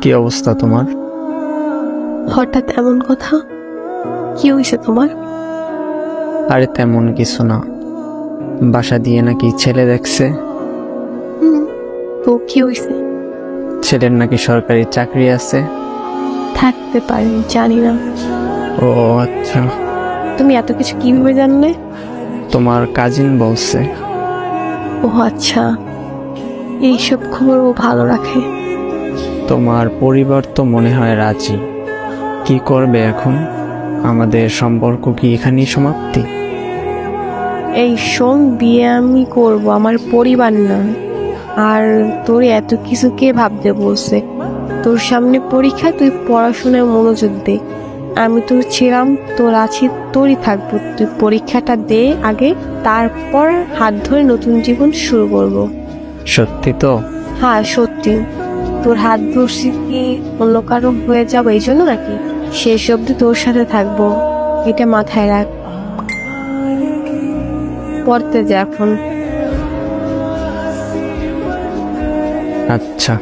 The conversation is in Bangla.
কি অবস্থা তোমার? হঠাৎ এমন কথা? কি হয়েছে তোমার? আরে তেমন কিছু না, বাসা দিয়ে নাকি ছেলে দেখছে। তো কি হয়েছে? ছেলের নাকি সরকারি চাকরি আছে। থাকতে পারে, জানি না। ও আচ্ছা, তুমি এত কিছু কিভাবে জানলে? তোমার কাজিন বলছে। ও আচ্ছা, এইসব খবর ও ভালো রাখে। তোমার পরিবার তো মনে হয় রাজি। কি করবে এখন? আমাদের সম্পর্ক কি এখানেই সমাপ্তি? এই শোন, বিয়ে আমি করব, আমার পরিবার না। আর তোর এত কিছু কে ভাবতে বলছে? তোর সামনে পরীক্ষা, তুই পড়াশোনায় মনোযোগ দে। আমি তোর ছিলাম, তোর আছি, তোরই থাকবো। তুই পরীক্ষাটা দে আগে, তারপর হাত ধরে নতুন জীবন শুরু করব। সত্যি তো? হ্যাঁ সত্যি। তোর হাত ধরছি কি অন্য কারো হয়ে যাবো এই জন্য নাকি? শেষ অব্দি তোর সাথে থাকবো, এটা মাথায় রাখ। পড়তে যা এখন। আচ্ছা।